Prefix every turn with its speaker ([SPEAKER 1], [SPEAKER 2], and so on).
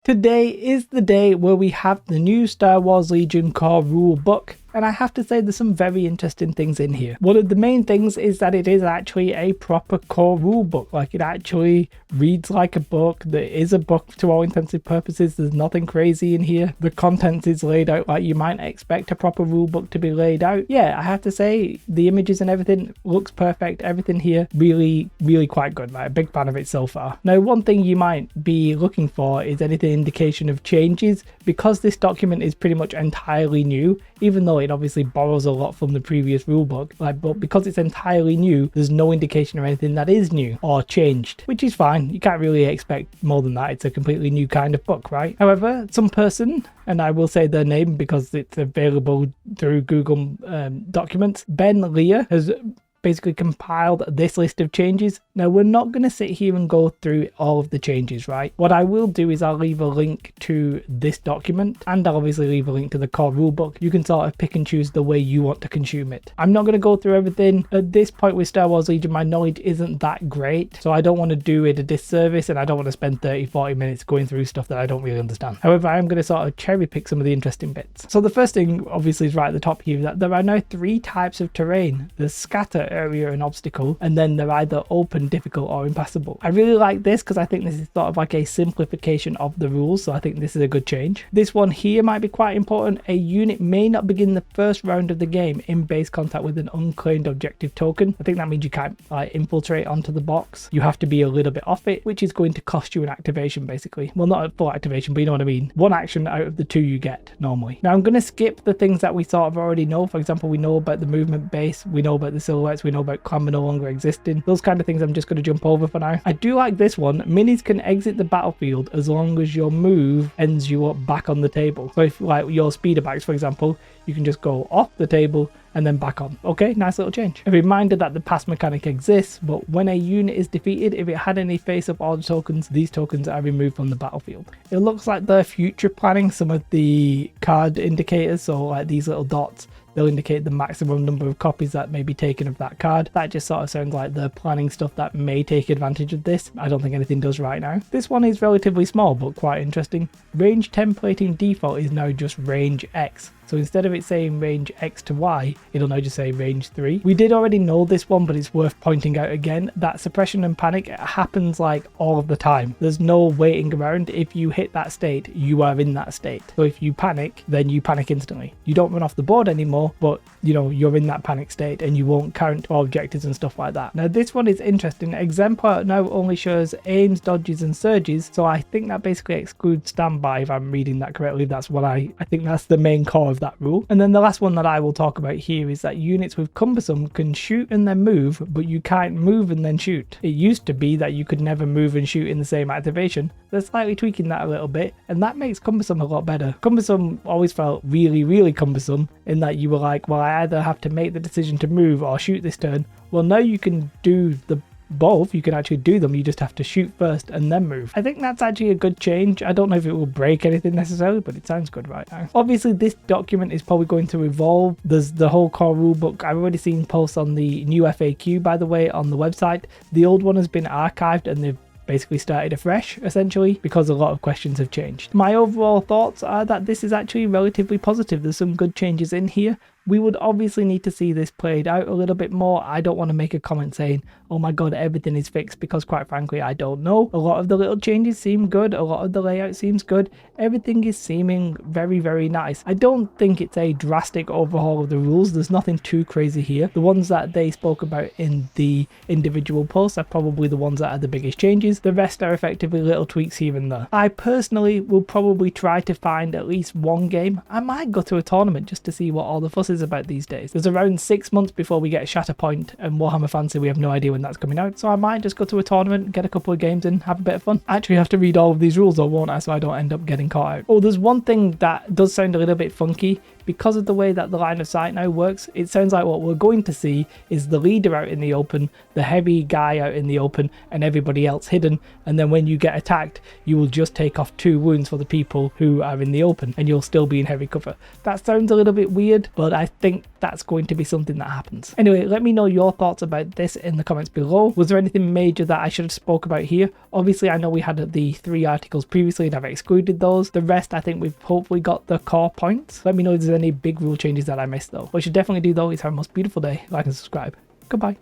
[SPEAKER 1] Today is the day where we have the new Star Wars Legion core rule book. And I have to say there's some very interesting things in here. One of the main things is that it is actually a proper core rule book. Like, it actually reads like a book. There is a book to all intensive purposes. There's nothing crazy in here. The contents is laid out like you might expect a proper rule book to be laid out. Yeah, I have to say the images and everything looks perfect. Everything here really quite good. I'm a big fan of it so far. Now, one thing you might be looking for is anything indication of changes. Because this document is pretty much entirely new, even though it obviously borrows a lot from the previous rulebook, but because it's entirely new, there's no indication of anything that is new or changed, which is fine. You can't really expect more than that. It's a completely new kind of book, right? However, some person, and I will say their name because it's available through Google Documents, Ben Lear, has basically compiled this list of changes. Now, we're not going to sit here and go through all of the changes, right? What I will do is I'll leave a link to this document, and I'll obviously leave a link to the core rulebook. You can sort of pick and choose the way you want to consume it. I'm not going to go through everything. At this point with Star Wars Legion, my knowledge isn't that great, so I don't want to do it a disservice, and I don't want to spend 30-40 minutes going through stuff that I don't really understand. However, I am going to sort of cherry pick some of the interesting bits. So the first thing obviously is right at the top here, that there are now 3 types of terrain. There's scatter, area and obstacle, and then they're either open, difficult or impassable. I really like this because I think this is sort of like a simplification of the rules, so I think this is a good change. This one here might be quite important. A unit may not begin the first round of the game in base contact with an unclaimed objective token. I think that means you can't infiltrate onto the box. You have to be a little bit off it, which is going to cost you an activation basically. Well, not a full activation, but you know what I mean. 1 action out of the 2 you get normally. Now I'm going to skip the things that we sort of already know. For example, we know about the movement base, we know about the silhouettes, we know about clamor no longer existing. Those kind of things I'm just going to jump over for now. I do like this one. Minis can exit the battlefield as long as your move ends you up back on the table. So if like your speeder bikes, for example, you can just go off the table and then back on. Okay, nice little change. A reminder that the pass mechanic exists, but when a unit is defeated, if it had any face-up order tokens, these tokens are removed from the battlefield. It looks like they're future planning some of the card indicators, so like these little dots, they'll indicate the maximum number of copies that may be taken of that card. That just sort of sounds like they're planning stuff that may take advantage of this. I don't think anything does right now. This one is relatively small, but quite interesting. Range templating default is now just range X. So instead of it saying range X to Y, it'll now just say range 3. We did already know this one, but it's worth pointing out again that suppression and panic happens like all of the time. There's no waiting around. If you hit that state, you are in that state. So if you panic, then you panic instantly. You don't run off the board anymore, but you know, you're in that panic state and you won't count for objectives and stuff like that. Now this one is interesting. Exemplar now only shows aims, dodges and surges. So I think that basically excludes standby, if I'm reading that correctly. That's what I think that's the main core of that rule. And then the last one that I will talk about here is that units with cumbersome can shoot and then move, but you can't move and then shoot. It used to be that you could never move and shoot in the same activation. They're slightly tweaking that a little bit, and that makes cumbersome a lot better. Cumbersome always felt really cumbersome in that you were like, well, I either have to make the decision to move or shoot this turn. Well, now you can do the both. You can actually do them, you just have to shoot first and then move. I think that's actually a good change. I don't know if it will break anything necessarily, but it sounds good right now. Obviously this document is probably going to evolve. There's the whole core rulebook. I've already seen posts on the new FAQ, by the way, on the website. The old one has been archived and they've basically started afresh essentially because a lot of questions have changed. My overall thoughts are that this is actually relatively positive. There's some good changes in here. We would obviously need to see this played out a little bit more. I don't want to make a comment saying, oh my god, everything is fixed, because quite frankly, I don't know. A lot of the little changes seem good. A lot of the layout seems good. Everything is seeming very nice. I don't think it's a drastic overhaul of the rules. There's nothing too crazy here. The ones that they spoke about in the individual posts are probably the ones that are the biggest changes. The rest are effectively little tweaks here and there. I personally will probably try to find at least one game. I might go to a tournament just to see what all the fuss is about these days. There's around 6 months before we get Shatterpoint and Warhammer Fantasy. We have no idea when that's coming out, so I might just go to a tournament, get a couple of games in, have a bit of fun. I actually have to read all of these rules though, won't I, so I don't end up getting caught out. Oh, there's one thing that does sound a little bit funky. because of the way that the line of sight now works, it sounds like what we're going to see is the leader out in the open, the heavy guy out in the open, and everybody else hidden. And then when you get attacked, you will just take off 2 wounds for the people who are in the open, and you'll still be in heavy cover. That sounds a little bit weird, but I think that's going to be something that happens. Anyway, let me know your thoughts about this in the comments below. Was there anything major that I should have spoke about here? Obviously, I know we had the 3 articles previously and I've excluded those. The rest, I think we've hopefully got the core points. Let me know if there's any big rule changes that I missed though. What you should definitely do though is have a most beautiful day, like and subscribe. Goodbye.